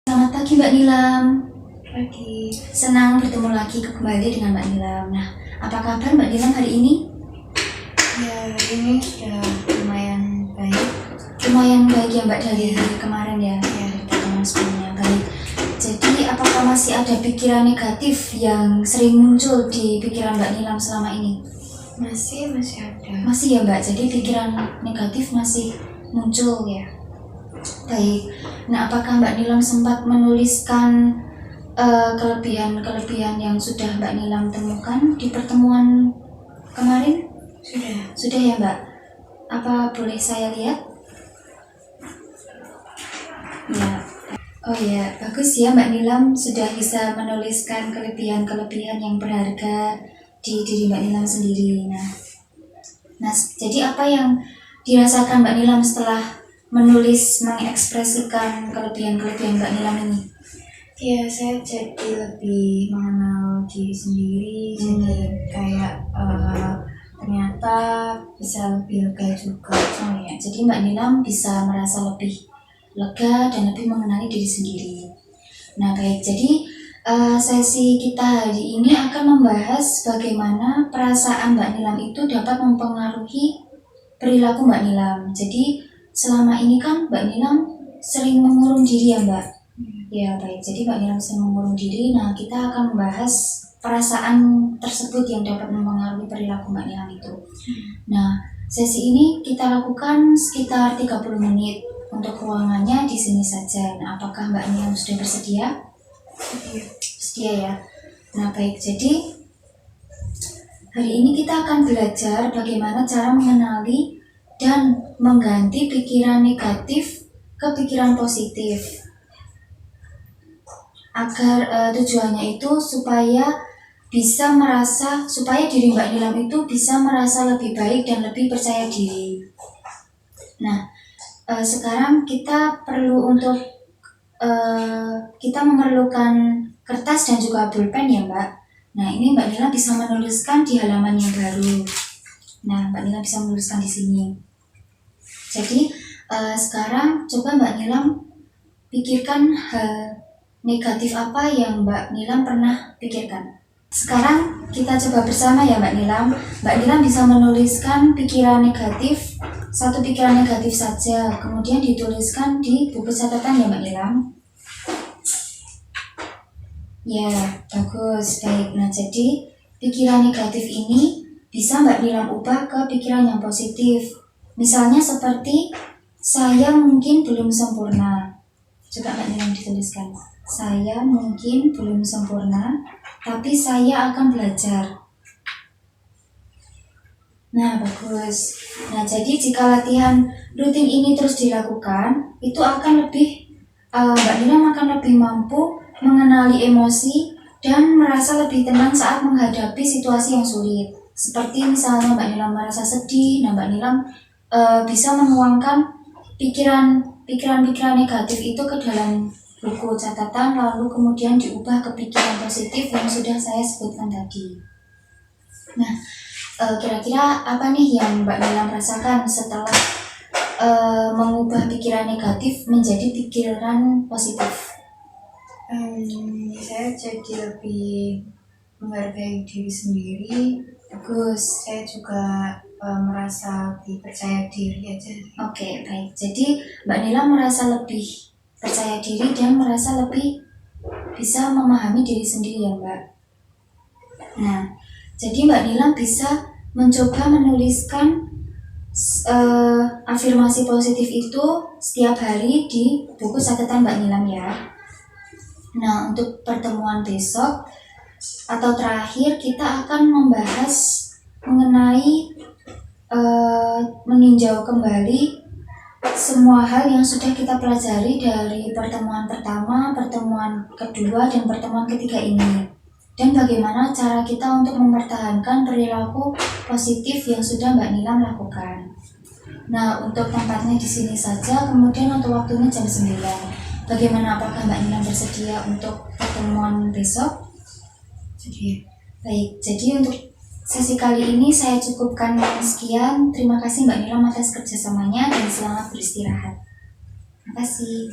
Selamat pagi Mbak Nilam. Pagi. Senang bertemu lagi kembali dengan Mbak Nilam. Nah, apa kabar Mbak Nilam hari ini? Ya, ini sudah lumayan baik. Lumayan baik ya Mbak dari kemarin ya, dari pertemuan sebelumnya. Baik. Jadi apakah masih ada pikiran negatif yang sering muncul di pikiran Mbak Nilam selama ini? Masih ada. Masih ya Mbak, jadi pikiran negatif masih muncul ya. Baik. Nah, apakah Mbak Nilam sempat menuliskan kelebihan-kelebihan yang sudah Mbak Nilam temukan di pertemuan kemarin? Sudah ya Mbak? Apa boleh saya lihat? Ya. Oh ya, bagus ya Mbak Nilam sudah bisa menuliskan kelebihan-kelebihan yang berharga di diri Mbak Nilam sendiri. Nah, jadi apa yang dirasakan Mbak Nilam setelah mengekspresikan kelebihan-kelebihan Mbak Nilam ini? Ya, saya jadi lebih mengenal diri sendiri. Jadi kayak ternyata bisa lebih lega juga. Oh ya, jadi Mbak Nilam bisa merasa lebih lega dan lebih mengenali diri sendiri. Nah baik, jadi sesi kita hari ini akan membahas bagaimana perasaan Mbak Nilam itu dapat mempengaruhi perilaku Mbak Nilam. Jadi selama ini kan Mbak Nilam sering mengurung diri ya Mbak? Ya baik, jadi Mbak Nilam sering mengurung diri. Nah kita akan membahas perasaan tersebut yang dapat mempengaruhi perilaku Mbak Nilam itu. Nah sesi ini kita lakukan sekitar 30 menit. Untuk ruangannya di sini saja. Nah apakah Mbak Nilam sudah bersedia? Sedia ya. Nah baik, jadi hari ini kita akan belajar bagaimana cara mengenali dan mengganti pikiran negatif ke pikiran positif, agar tujuannya itu supaya diri Mbak Nilam itu bisa merasa lebih baik dan lebih percaya diri. Nah sekarang kita memerlukan kertas dan juga pulpen ya Mbak. Nah ini Mbak Nilam bisa menuliskan di halaman yang baru. Nah Mbak Nilam bisa menuliskan di sini. Jadi sekarang coba Mbak Nilam pikirkan hal negatif apa yang Mbak Nilam pernah pikirkan. Sekarang kita coba bersama ya Mbak Nilam. Mbak Nilam bisa menuliskan pikiran negatif, satu pikiran negatif saja, kemudian dituliskan di buku catatan ya Mbak Nilam. Ya, bagus, baik. Nah, jadi pikiran negatif ini bisa Mbak Nilam ubah ke pikiran yang positif. Misalnya seperti, saya mungkin belum sempurna. Coba Mbak Nilam dituliskan. Saya mungkin belum sempurna, tapi saya akan belajar. Nah, bagus. Nah, jadi jika latihan rutin ini terus dilakukan, itu akan Mbak Nilam akan lebih mampu mengenali emosi dan merasa lebih tenang saat menghadapi situasi yang sulit. Seperti misalnya Mbak Nilam merasa sedih, nah Mbak Nilam bisa menuangkan pikiran-pikiran negatif itu ke dalam buku catatan, lalu kemudian diubah ke pikiran positif yang sudah saya sebutkan tadi. Nah, kira-kira apa nih yang Mbak Nilam rasakan setelah mengubah pikiran negatif menjadi pikiran positif? Saya jadi lebih menghargai diri sendiri. Bagus. Saya juga merasa lebih percaya diri aja. Oke, baik. Jadi Mbak Nilam merasa lebih percaya diri dan merasa lebih bisa memahami diri sendiri ya Mbak. Nah, jadi Mbak Nilam bisa mencoba menuliskan afirmasi positif itu setiap hari di buku catatan Mbak Nilam ya. Nah, untuk pertemuan besok atau terakhir kita akan membahas mengenai meninjau kembali semua hal yang sudah kita pelajari dari pertemuan pertama, pertemuan kedua, dan pertemuan ketiga ini. Dan bagaimana cara kita untuk mempertahankan perilaku positif yang sudah Mbak Nilam lakukan. Nah, untuk tempatnya di sini saja, kemudian untuk waktunya jam 9. Bagaimana, apakah Mbak Nilam bersedia untuk pertemuan besok? Jadi, baik, jadi untuk sesi kali ini saya cukupkan sekian. Terima kasih Mbak Nilam atas kerjasamanya dan selamat beristirahat. Terima kasih.